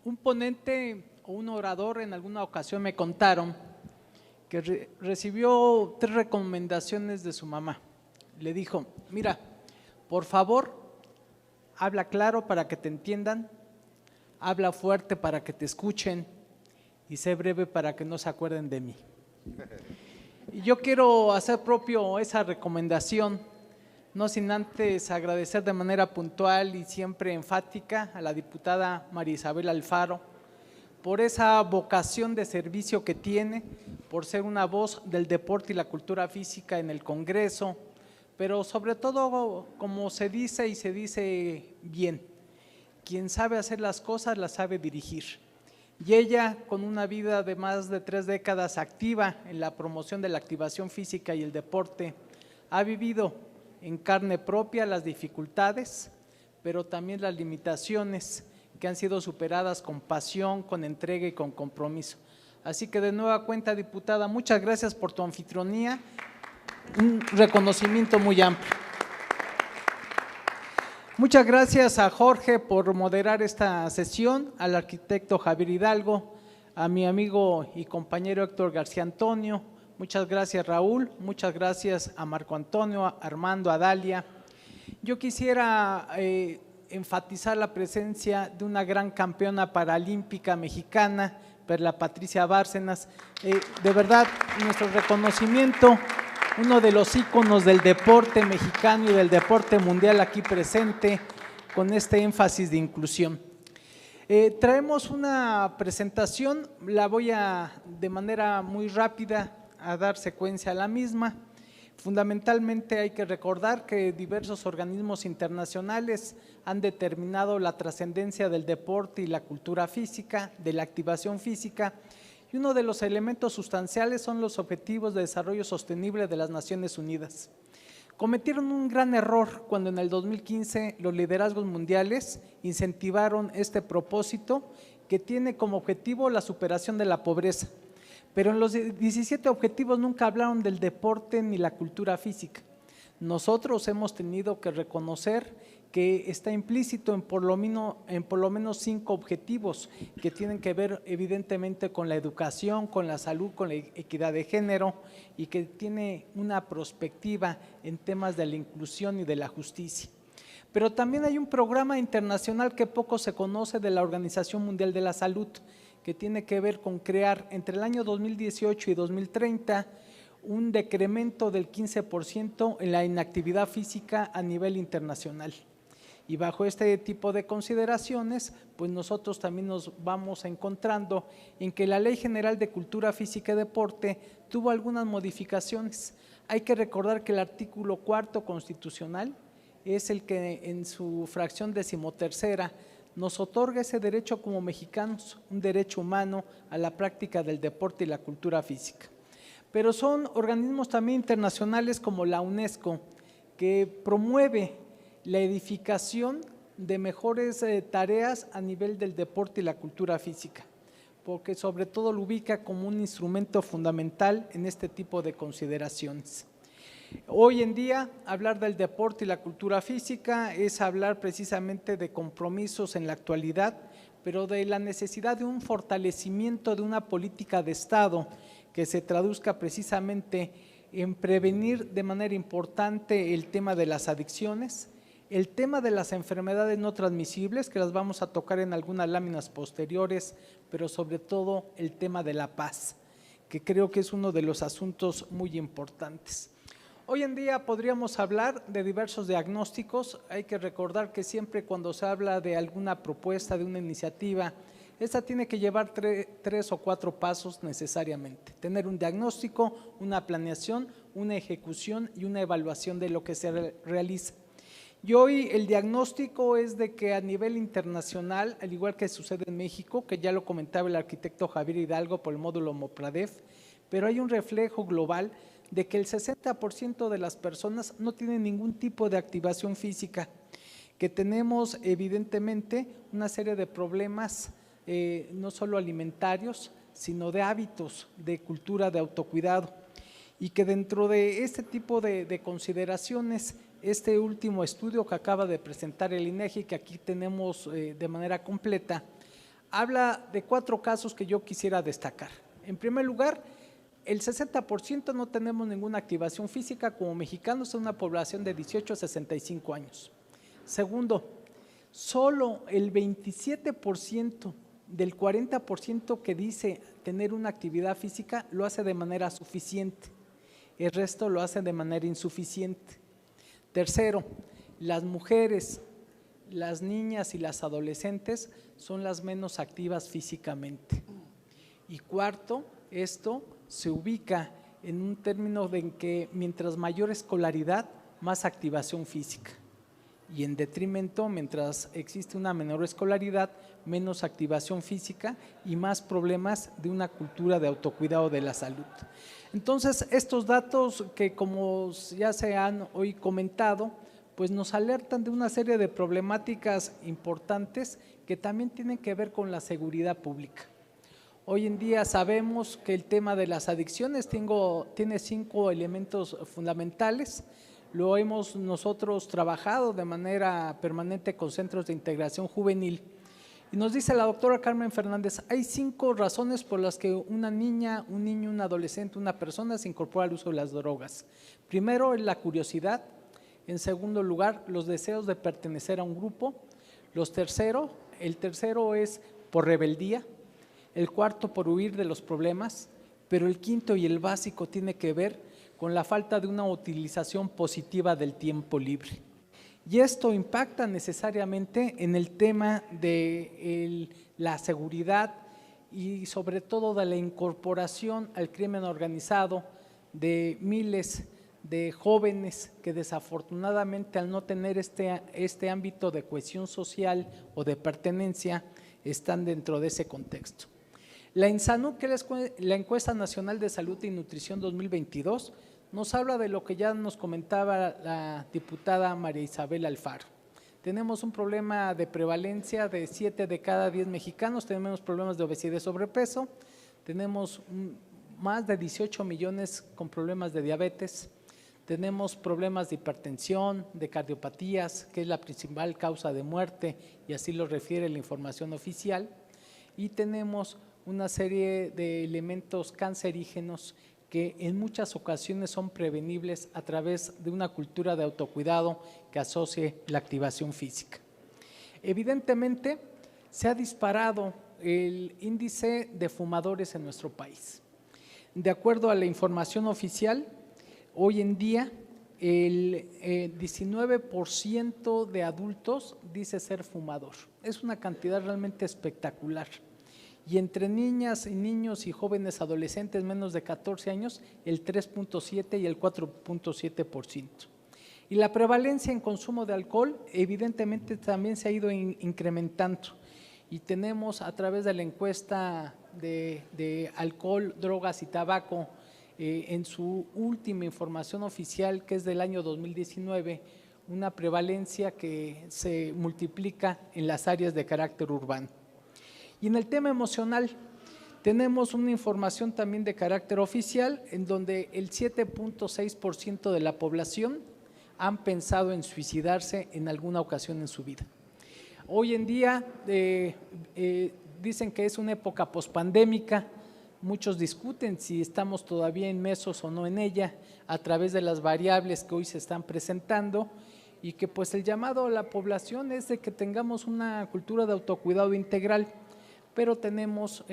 Un ponente o un orador en alguna ocasión me contaron que recibió 3 recomendaciones de su mamá. Le dijo: mira, por favor, habla claro para que te entiendan, habla fuerte para que te escuchen y sé breve para que no se acuerden de mí. Y yo quiero hacer propio esa recomendación, no sin antes agradecer de manera puntual y siempre enfática a la diputada María Isabel Alfaro por esa vocación de servicio que tiene, por ser una voz del deporte y la cultura física en el Congreso, pero sobre todo, como se dice y se dice bien, quien sabe hacer las cosas las sabe dirigir. Y ella, con una vida de más de 3 décadas activa en la promoción de la activación física y el deporte, ha vivido en carne propia las dificultades, pero también las limitaciones que han sido superadas con pasión, con entrega y con compromiso. Así que de nueva cuenta, diputada, muchas gracias por tu anfitrionía, un reconocimiento muy amplio. Muchas gracias a Jorge por moderar esta sesión, al arquitecto Javier Hidalgo, a mi amigo y compañero Héctor García Antonio, muchas gracias Raúl, muchas gracias a Marco Antonio, a Armando, a Dalia. Yo quisiera enfatizar la presencia de una gran campeona paralímpica mexicana, Perla Patricia Bárcenas. De verdad, nuestro reconocimiento, uno de los íconos del deporte mexicano y del deporte mundial aquí presente, con este énfasis de inclusión. Traemos una presentación, la voy de manera muy rápida a dar secuencia a la misma. Fundamentalmente hay que recordar que diversos organismos internacionales han determinado la trascendencia del deporte y la cultura física, de la activación física, y uno de los elementos sustanciales son los Objetivos de Desarrollo Sostenible de las Naciones Unidas. Cometieron un gran error cuando en el 2015 los liderazgos mundiales incentivaron este propósito que tiene como objetivo la superación de la pobreza. Pero en los 17 objetivos nunca hablaron del deporte ni la cultura física. Nosotros hemos tenido que reconocer que está implícito en por lo menos 5 objetivos que tienen que ver evidentemente con la educación, con la salud, con la equidad de género y que tiene una perspectiva en temas de la inclusión y de la justicia. Pero también hay un programa internacional que poco se conoce de la Organización Mundial de la Salud, que tiene que ver con crear entre el año 2018 y 2030 un decremento del 15% en la inactividad física a nivel internacional. Y bajo este tipo de consideraciones, pues nosotros también nos vamos encontrando en que la Ley General de Cultura Física y Deporte tuvo algunas modificaciones. Hay que recordar que el artículo 4 constitucional es el que en su fracción 13ª nos otorga ese derecho como mexicanos, un derecho humano a la práctica del deporte y la cultura física. Pero son organismos también internacionales como la UNESCO que promueve la edificación de mejores tareas a nivel del deporte y la cultura física, porque sobre todo lo ubica como un instrumento fundamental en este tipo de consideraciones. Hoy en día, hablar del deporte y la cultura física es hablar precisamente de compromisos en la actualidad, pero de la necesidad de un fortalecimiento de una política de Estado que se traduzca precisamente en prevenir de manera importante el tema de las adicciones, el tema de las enfermedades no transmisibles, que las vamos a tocar en algunas láminas posteriores, pero sobre todo el tema de la paz, que creo que es uno de los asuntos muy importantes. Hoy en día podríamos hablar de diversos diagnósticos. Hay que recordar que siempre cuando se habla de alguna propuesta, de una iniciativa, esta tiene que llevar 3 o 4 pasos necesariamente. Tener un diagnóstico, una planeación, una ejecución y una evaluación de lo que se realiza. Y hoy el diagnóstico es de que a nivel internacional, al igual que sucede en México, que ya lo comentaba el arquitecto Javier Hidalgo por el módulo MOPRADEF, pero hay un reflejo global de que el 60% de las personas no tienen ningún tipo de activación física, que tenemos evidentemente una serie de problemas, no solo alimentarios, sino de hábitos, de cultura, de autocuidado, y que dentro de este tipo de consideraciones, este último estudio que acaba de presentar el INEGI, que aquí tenemos de manera completa, habla de 4 casos que yo quisiera destacar. En primer lugar, el 60% no tenemos ninguna activación física como mexicanos en una población de 18 a 65 años. Segundo, solo el 27% del 40% que dice tener una actividad física lo hace de manera suficiente, el resto lo hace de manera insuficiente. Tercero, las mujeres, las niñas y las adolescentes son las menos activas físicamente. Y cuarto, esto se ubica en un término de que mientras mayor escolaridad, más activación física. Y en detrimento, mientras existe una menor escolaridad, menos activación física y más problemas de una cultura de autocuidado de la salud. Entonces, estos datos que como ya se han hoy comentado, pues nos alertan de una serie de problemáticas importantes que también tienen que ver con la seguridad pública. Hoy en día sabemos que el tema de las adicciones tiene 5 elementos fundamentales. Lo hemos nosotros trabajado de manera permanente con centros de integración juvenil. Y nos dice la doctora Carmen Fernández, hay 5 razones por las que una niña, un niño, un adolescente, una persona se incorpora al uso de las drogas. Primero es la curiosidad, en segundo lugar los deseos de pertenecer a un grupo, el tercero es por rebeldía, el cuarto por huir de los problemas, pero el quinto y el básico tiene que ver con la falta de una utilización positiva del tiempo libre. Y esto impacta necesariamente en el tema de la seguridad y sobre todo de la incorporación al crimen organizado de miles de jóvenes que desafortunadamente al no tener este ámbito de cohesión social o de pertenencia están dentro de ese contexto. La INSANU, que es la Encuesta Nacional de Salud y Nutrición 2022, nos habla de lo que ya nos comentaba la diputada María Isabel Alfaro. Tenemos un problema de prevalencia de 7 de cada 10 mexicanos, tenemos problemas de obesidad y sobrepeso, tenemos más de 18 millones con problemas de diabetes, tenemos problemas de hipertensión, de cardiopatías, que es la principal causa de muerte y así lo refiere la información oficial, y tenemos una serie de elementos cancerígenos que en muchas ocasiones son prevenibles a través de una cultura de autocuidado que asocie la activación física. Evidentemente, se ha disparado el índice de fumadores en nuestro país. De acuerdo a la información oficial, hoy en día el 19% de adultos dice ser fumador. Es una cantidad realmente espectacular. Y entre niñas y niños y jóvenes adolescentes menos de 14 años, el 3.7 y el 4.7%. Y la prevalencia en consumo de alcohol evidentemente también se ha ido incrementando y tenemos a través de la encuesta de alcohol, drogas y tabaco en su última información oficial, que es del año 2019, una prevalencia que se multiplica en las áreas de carácter urbano. Y en el tema emocional tenemos una información también de carácter oficial en donde el 7.6% de la población han pensado en suicidarse en alguna ocasión en su vida. Hoy en día dicen que es una época pospandémica, muchos discuten si estamos todavía inmersos o no en ella a través de las variables que hoy se están presentando y que pues el llamado a la población es de que tengamos una cultura de autocuidado integral. Pero tenemos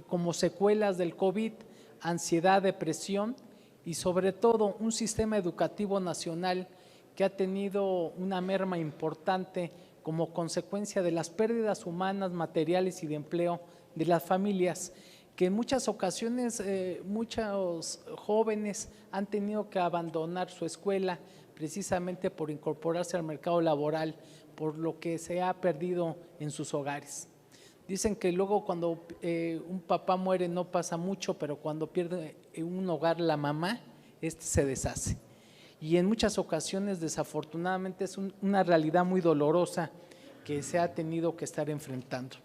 como secuelas del COVID, ansiedad, depresión y sobre todo un sistema educativo nacional que ha tenido una merma importante como consecuencia de las pérdidas humanas, materiales y de empleo de las familias, que en muchas ocasiones muchos jóvenes han tenido que abandonar su escuela precisamente por incorporarse al mercado laboral, por lo que se ha perdido en sus hogares. Dicen que luego cuando un papá muere no pasa mucho, pero cuando pierde en un hogar la mamá, se deshace. Y en muchas ocasiones desafortunadamente es una realidad muy dolorosa que se ha tenido que estar enfrentando.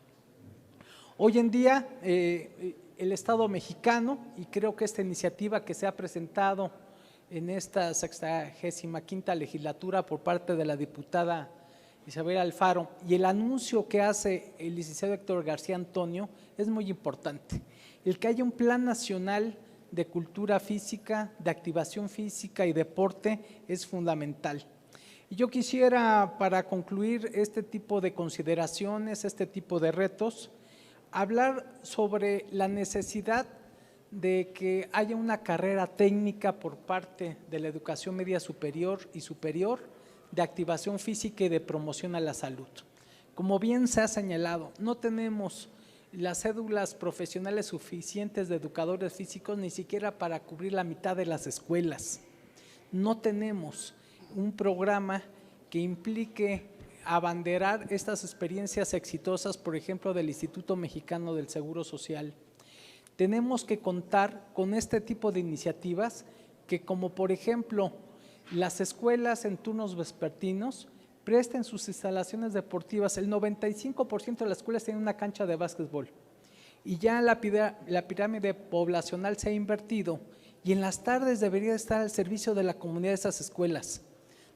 Hoy en día el Estado mexicano, y creo que esta iniciativa que se ha presentado en esta 65ª legislatura por parte de la diputada Isabel Alfaro, y el anuncio que hace el licenciado Héctor García Antonio es muy importante. El que haya un plan nacional de cultura física, de activación física y deporte es fundamental. Y yo quisiera, para concluir este tipo de consideraciones, este tipo de retos, hablar sobre la necesidad de que haya una carrera técnica por parte de la educación media superior y superior de activación física y de promoción a la salud. Como bien se ha señalado, no tenemos las cédulas profesionales suficientes de educadores físicos ni siquiera para cubrir la mitad de las escuelas. No tenemos un programa que implique abanderar estas experiencias exitosas, por ejemplo, del Instituto Mexicano del Seguro Social. Tenemos que contar con este tipo de iniciativas que, como por ejemplo, las escuelas en turnos vespertinos presten sus instalaciones deportivas. El 95% de las escuelas tienen una cancha de básquetbol y ya la pirámide poblacional se ha invertido y en las tardes debería estar al servicio de la comunidad de esas escuelas.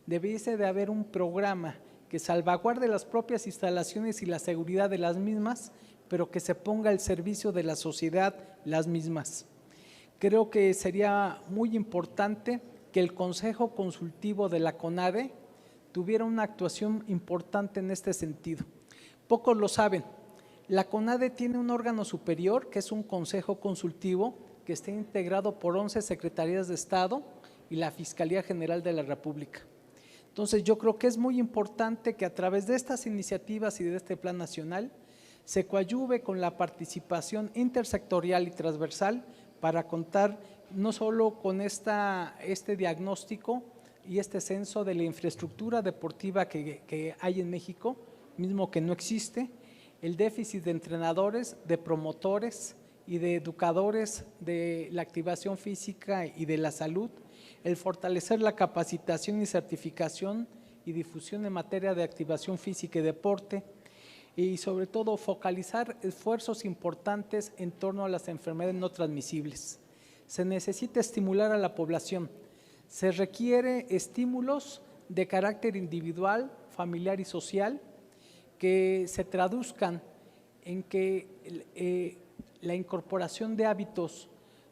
Debería de haber un programa que salvaguarde las propias instalaciones y la seguridad de las mismas, pero que se ponga al servicio de la sociedad las mismas. Creo que sería muy importante que el Consejo Consultivo de la CONADE tuviera una actuación importante en este sentido. Pocos lo saben, la CONADE tiene un órgano superior que es un Consejo Consultivo que está integrado por 11 Secretarías de Estado y la Fiscalía General de la República. Entonces yo creo que es muy importante que a través de estas iniciativas y de este plan nacional se coadyuve con la participación intersectorial y transversal para contar no solo con este diagnóstico y este censo de la infraestructura deportiva que hay en México, mismo que no existe, el déficit de entrenadores, de promotores y de educadores de la activación física y de la salud, el fortalecer la capacitación y certificación y difusión en materia de activación física y deporte, y sobre todo focalizar esfuerzos importantes en torno a las enfermedades no transmisibles. Se necesita estimular a la población, se requiere estímulos de carácter individual, familiar y social que se traduzcan en que la incorporación de hábitos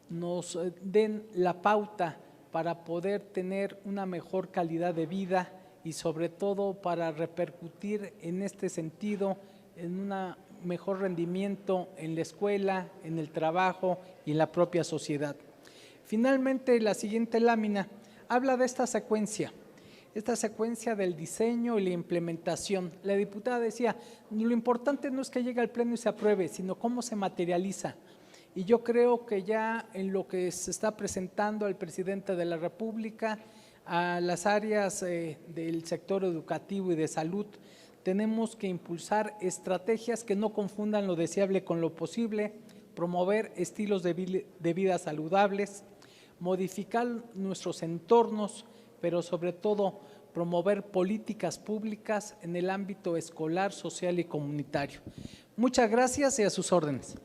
nos den la pauta para poder tener una mejor calidad de vida y sobre todo para repercutir en este sentido en un mejor rendimiento en la escuela, en el trabajo y en la propia sociedad. Finalmente, la siguiente lámina habla de esta secuencia del diseño y la implementación. La diputada decía, lo importante no es que llegue al pleno y se apruebe, sino cómo se materializa. Y yo creo que ya en lo que se está presentando al presidente de la República, a las áreas del sector educativo y de salud, tenemos que impulsar estrategias que no confundan lo deseable con lo posible, promover estilos de vida saludables, modificar nuestros entornos, pero sobre todo promover políticas públicas en el ámbito escolar, social y comunitario. Muchas gracias y a sus órdenes.